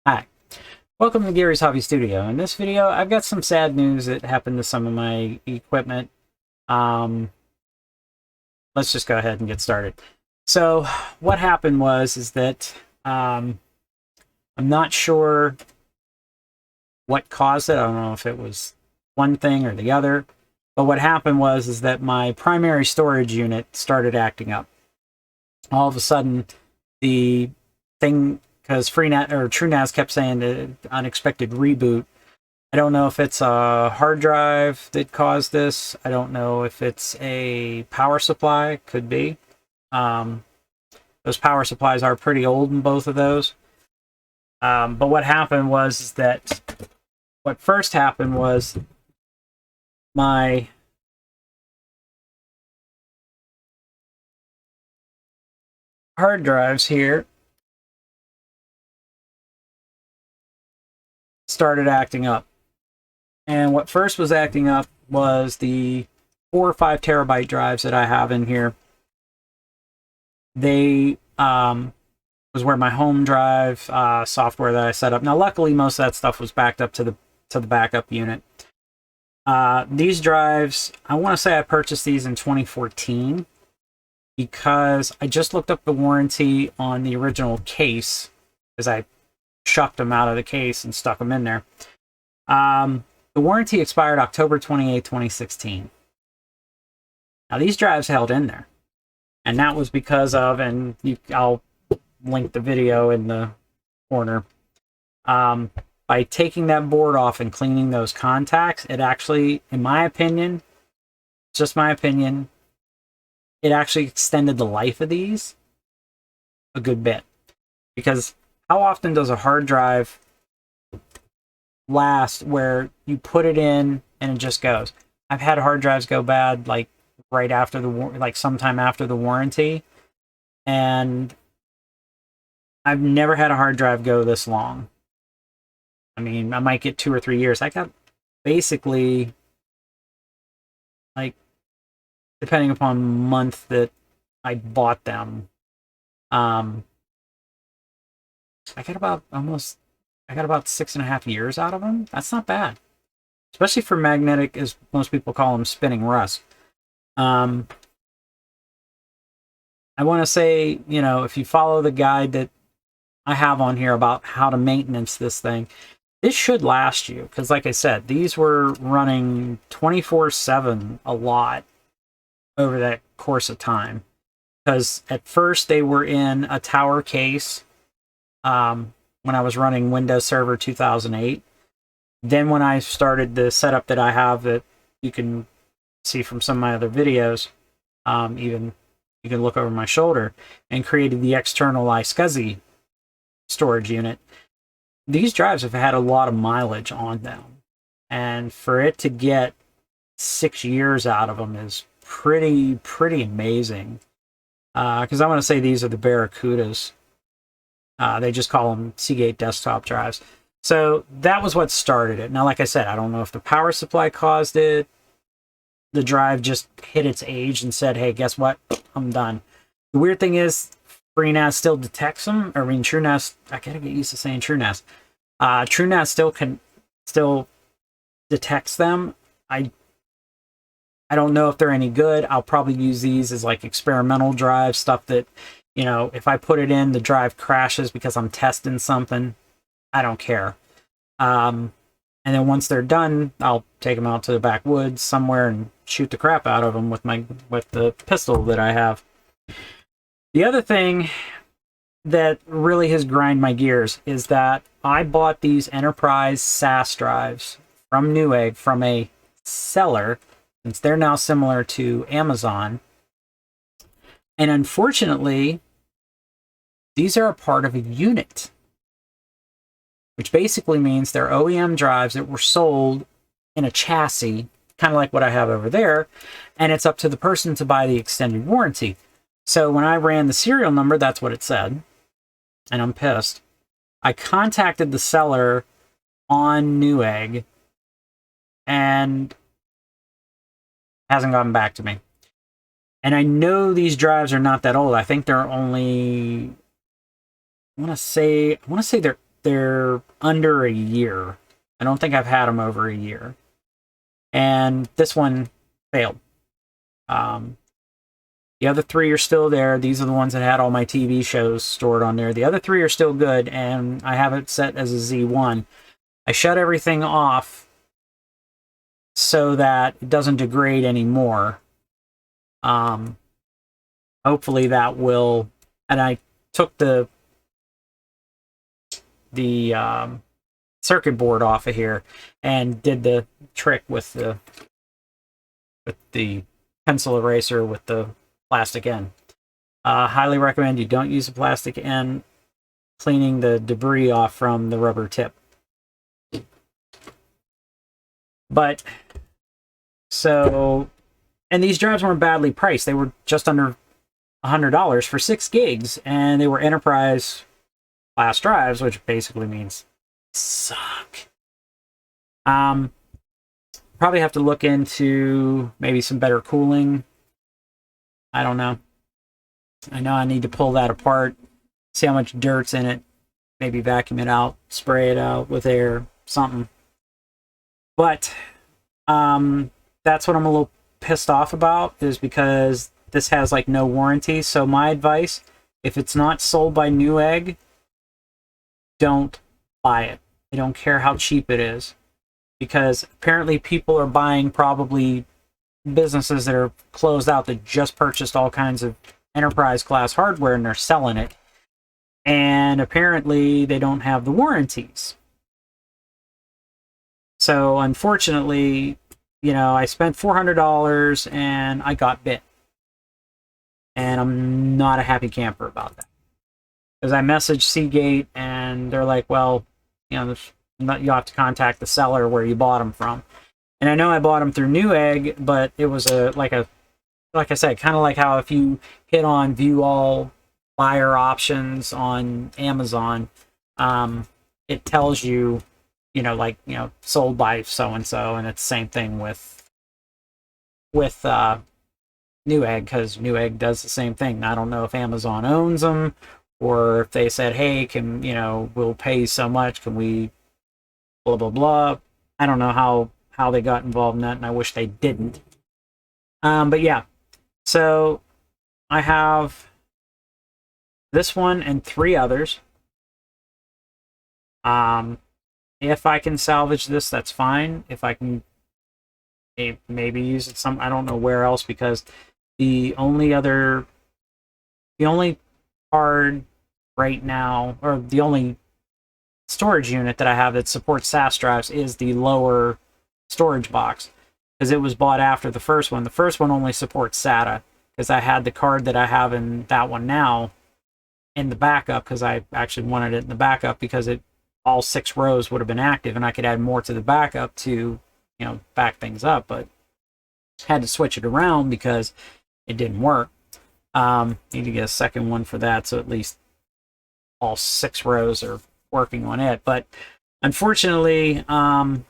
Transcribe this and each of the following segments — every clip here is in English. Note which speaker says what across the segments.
Speaker 1: Hi, welcome to Gary's Hobby Studio. In this video, I've got some sad news that happened to some of my equipment. Um, let's just go ahead and get started. So, what happened is that I'm not sure what caused it. I don't know if it was one thing or the other. But what happened is that my primary storage unit started acting up. All of a sudden, the thing, because FreeNAS or TrueNAS kept saying the unexpected reboot. I don't know if it's a hard drive that caused this. I don't know if it's a power supply. Could be. Those power supplies are pretty old in both of those. But what happened is that what first happened was my hard drives here started acting up. And what first was acting up was the 4 or 5 terabyte drives that I have in here. They was where my home drive software that I set up. Now, luckily, most of that stuff was backed up to the backup unit. These drives, I want to say I purchased these in 2014 because I just looked up the warranty on the original case as I shucked them out of the case and stuck them in there. The warranty expired October 28, 2016. Now, these drives held in there. And that was because of, and I'll link the video in the corner. By taking that board off and cleaning those contacts, it actually, in my opinion, just my opinion, it actually extended the life of these a good bit. Because how often does a hard drive last where you put it in and it just goes? I've had hard drives go bad like right after sometime after the warranty, and I've never had a hard drive go this long. I mean, I might get 2 or 3 years. I got basically, like, depending upon month that I bought them, I got about 6.5 years out of them. That's not bad, especially for magnetic, as most people call them, spinning rust. I want to say, if you follow the guide that I have on here about how to maintenance this thing, this should last you. Because like I said, these were running 24/7 a lot over that course of time. Because at first they were in a tower case when I was running Windows Server 2008. Then when I started the setup that I have that you can see from some of my other videos, even you can look over my shoulder, and created the external iSCSI storage unit. These drives have had a lot of mileage on them, and for it to get 6 years out of them is pretty amazing. Because I want to say these are the Barracudas. They just call them Seagate desktop drives. So that was what started it. Now, like I said, I don't know if the power supply caused it. The drive just hit its age and said, hey, guess what? I'm done. The weird thing is, FreeNAS still detects them. I mean, TrueNAS, I gotta get used to saying TrueNAS. TrueNAS still detects them. I don't know if they're any good. I'll probably use these as like experimental drives, stuff that, if I put it in, the drive crashes because I'm testing something. I don't care. And then once they're done, I'll take them out to the backwoods somewhere and shoot the crap out of them with the pistol that I have. The other thing that really has grind my gears is that I bought these Enterprise SAS drives from Newegg from a seller, since they're now similar to Amazon. And unfortunately, these are a part of a unit, which basically means they're OEM drives that were sold in a chassis, kind of like what I have over there, and it's up to the person to buy the extended warranty. So when I ran the serial number, that's what it said, and I'm pissed. I contacted the seller on Newegg, and hasn't gotten back to me. And I know these drives are not that old. I think they're only, I want to say they're they're under a year. I don't think I've had them over a year. And this one failed. The other 3 are still there. These are the ones that had all my TV shows stored on there. The other 3 are still good, and I have it set as a Z1. I shut everything off so that it doesn't degrade anymore. Hopefully that will... And I took the circuit board off of here and did the trick with the pencil eraser with the plastic end. Highly recommend you don't use the plastic end cleaning the debris off from the rubber tip. But so, and these drives weren't badly priced. They were just under $100 for 6 gigs, and they were enterprise class drives, which basically means suck. Probably have to look into maybe some better cooling. I don't know. I know I need to pull that apart, see how much dirt's in it, maybe vacuum it out, spray it out with air, something. But that's what I'm a little pissed off about, is because this has like no warranty. So my advice, if it's not sold by Newegg, don't buy it. I don't care how cheap it is, because apparently people are buying, probably businesses that are closed out that just purchased all kinds of enterprise class hardware, and they're selling it. And apparently they don't have the warranties. So unfortunately, you know, I spent $400 and I got bit. And I'm not a happy camper about that. Because I messaged Seagate and they're like, well, you know, you have to contact the seller where you bought them from. And I know I bought them through Newegg, but it was like I said, kind of like how if you hit on view all buyer options on Amazon, it tells you, you know, like, you know, sold by so-and-so, and it's the same thing with Newegg, because Newegg does the same thing. I don't know if Amazon owns them, or if they said, hey, you know, we'll pay so much, can we blah, blah, blah. I don't know how they got involved in that, and I wish they didn't. But yeah, so I have this one and 3 others. If I can salvage this, that's fine. If I can maybe use it I don't know where else, because the only card right now, or the only storage unit that I have that supports SAS drives, is the lower storage box, because it was bought after the first one. The first one only supports SATA, because I had the card that I have in that one now in the backup, because I actually wanted it in the backup because all 6 rows would have been active, and I could add more to the backup to, you know, back things up, but had to switch it around because it didn't work. Need to get a second one for that, so at least all 6 rows are working on it. But unfortunately, I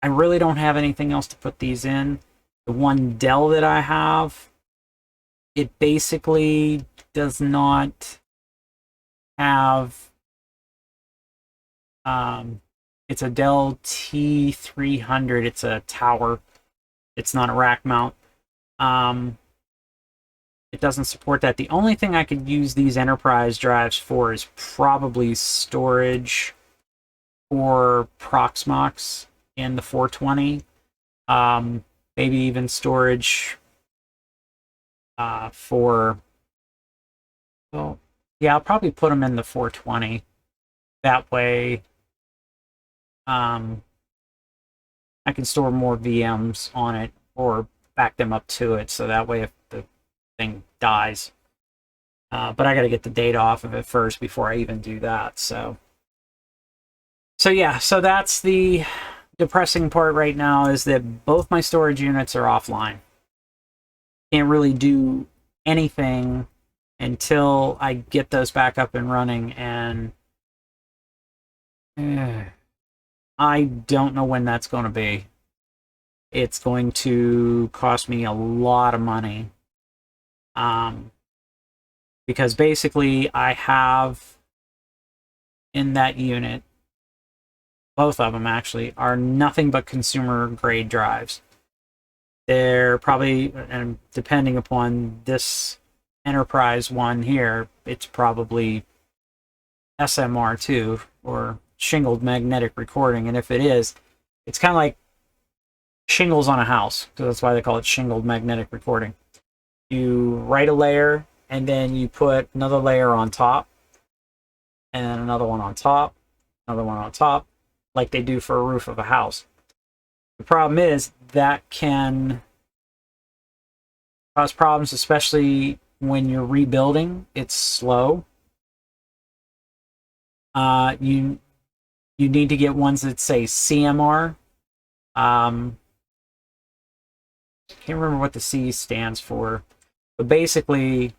Speaker 1: really don't have anything else to put these in. The one Dell that I have, it basically does not have... it's a Dell T300. It's a tower. It's not a rack mount. It doesn't support that. The only thing I could use these enterprise drives for is probably storage or Proxmox in the 420. Maybe even storage for... Well, yeah, I'll probably put them in the 420. That way, I can store more VMs on it or back them up to it, so that way if the thing dies. But I got to get the data off of it first before I even do that. So yeah, so that's the depressing part right now, is that both my storage units are offline. Can't really do anything until I get those back up and running, and I don't know when that's going to be. It's going to cost me a lot of money. Because basically I have in that unit both of them actually, are nothing but consumer grade drives. They're probably, and depending upon this enterprise one here, it's probably SMR2 or shingled magnetic recording. And if it is, it's kind of like shingles on a house, so that's why they call it shingled magnetic recording. You write a layer and then you put another layer on top and then another one on top, another one on top, like they do for a roof of a house. The problem is that can cause problems, especially when you're rebuilding. It's slow. You need to get ones that say CMR. Can't remember what the C stands for, but basically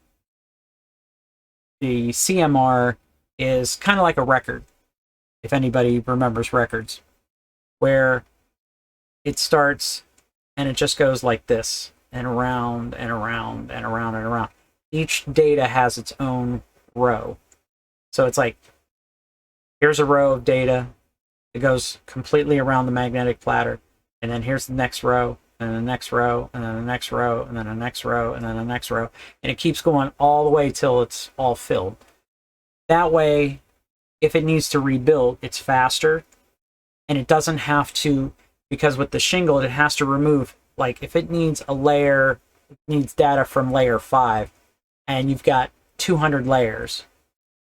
Speaker 1: the CMR is kind of like a record, if anybody remembers records, where it starts and it just goes like this and around and around and around and around. Each data has its own row. So it's like, here's a row of data. It goes completely around the magnetic platter. And then here's the next row, and the next row, and then the next row, and then the next row, and then the next row. And it keeps going all the way till it's all filled. That way, if it needs to rebuild, it's faster. And it doesn't have to, because with the shingle, it has to remove, like if it needs a layer, it needs data from layer 5, and you've got 200 layers,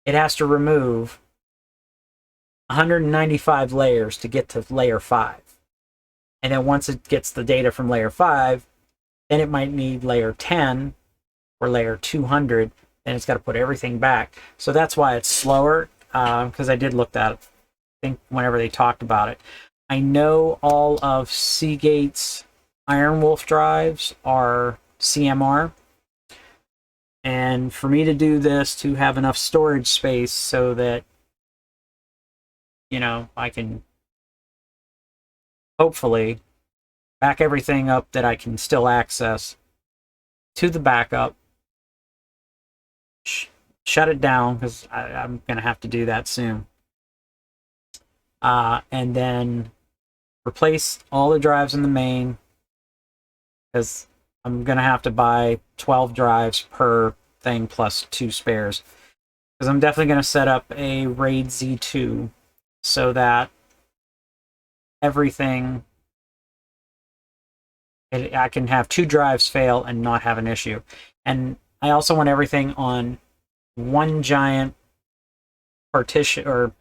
Speaker 1: it has to remove 195 layers to get to layer 5. And then once it gets the data from layer 5, then it might need layer 10 or layer 200, and it's got to put everything back. So that's why it's slower, because I did look at it, I think, whenever they talked about it. I know all of Seagate's Iron Wolf drives are CMR. And for me to do this, to have enough storage space so that, you know, I can hopefully back everything up that I can still access to the backup, shut it down, because I'm going to have to do that soon, and then replace all the drives in the main, because I'm going to have to buy 12 drives per thing plus 2 spares, because I'm definitely going to set up a RAID Z2 so that everything, I can have 2 drives fail and not have an issue. And I also want everything on one giant partition or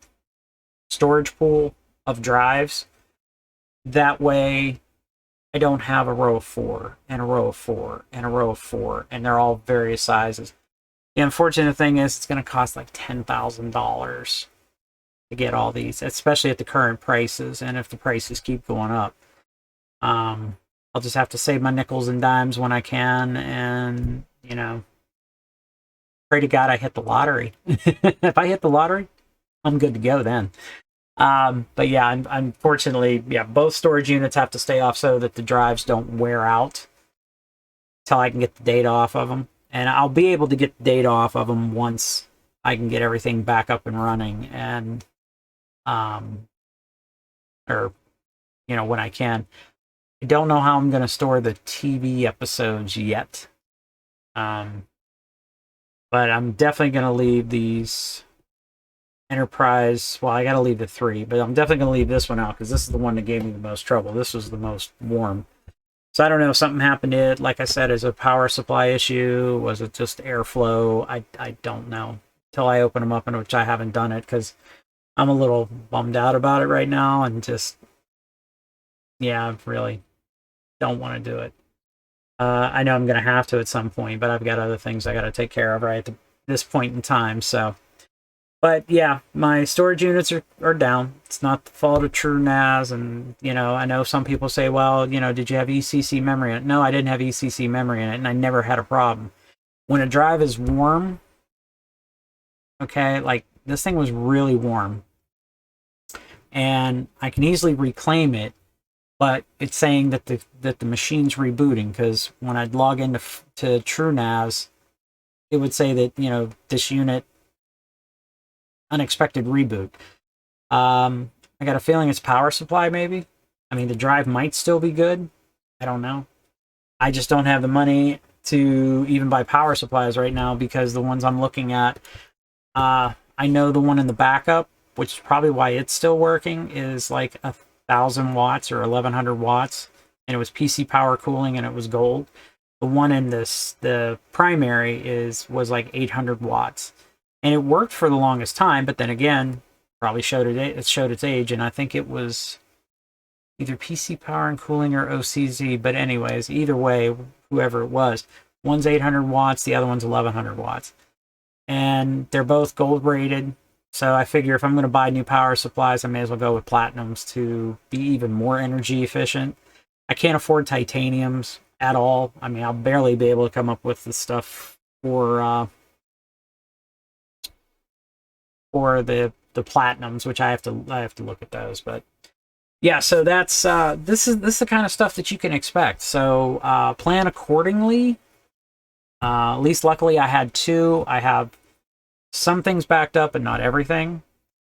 Speaker 1: storage pool of drives. That way I don't have a row of 4 and a row of 4 and a row of 4, and they're all various sizes. The unfortunate thing is it's going to cost like $10,000 to get all these, especially at the current prices, and if the prices keep going up. I'll just have to save my nickels and dimes when I can, and, you know, pray to God I hit the lottery. If I hit the lottery, I'm good to go then. But yeah, unfortunately, yeah, both storage units have to stay off so that the drives don't wear out until I can get the data off of them. And I'll be able to get the data off of them once I can get everything back up and running, and or, you know, when I can. I don't know how I'm going to store the TV episodes yet. But I'm definitely going to leave these Enterprise, well, I got to leave the 3, but I'm definitely going to leave this one out, because this is the one that gave me the most trouble. This was the most warm. So I don't know if something happened to it. Like I said, is it a power supply issue? Was it just airflow? I don't know until I open them up, and which I haven't done it, because I'm a little bummed out about it right now, and just, yeah, I really don't want to do it. I know I'm going to have to at some point, but I've got other things I got to take care of right at this point in time. So, but yeah, my storage units are down. It's not the fault of TrueNAS, and, you know, I know some people say, well, you know, did you have ECC memory in it? No, I didn't have ECC memory in it, and I never had a problem. When a drive is warm, okay, like this thing was really warm, and I can easily reclaim it, but it's saying that the machine's rebooting, because when I'd log into TrueNAS, it would say that, you know, this unit, unexpected reboot. I got a feeling it's power supply, maybe. I mean, the drive might still be good. I don't know. I just don't have the money to even buy power supplies right now because the ones I'm looking at, I know the one in the backup, which is probably why it's still working, is like 1,000 watts or 1,100 watts, and it was PC power cooling and it was gold. The one in the primary was like 800 watts, and it worked for the longest time. But then again, probably it showed its age, and I think it was either PC Power and Cooling or OCZ. But anyways, either way, whoever it was, one's 800 watts, the other one's 1,100 watts, and they're both gold rated. So I figure if I'm going to buy new power supplies, I may as well go with platinums to be even more energy efficient. I can't afford titaniums at all. I mean, I'll barely be able to come up with the stuff for the platinums, which I have to look at those. But yeah, so that's this is the kind of stuff that you can expect. So plan accordingly. At least luckily I had two. I have some things backed up, but not everything.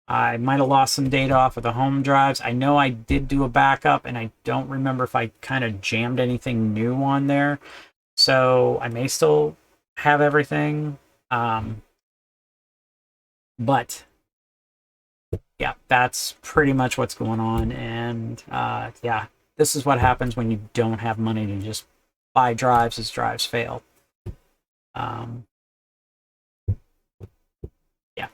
Speaker 1: I might have lost some data off of the home drives. I know I did do a backup, and I don't remember if I kind of jammed anything new on there. So I may still have everything. But yeah, that's pretty much what's going on. And yeah, this is what happens when you don't have money to just buy drives as drives fail. Yeah.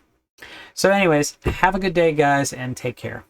Speaker 1: So anyways, have a good day, guys, and take care.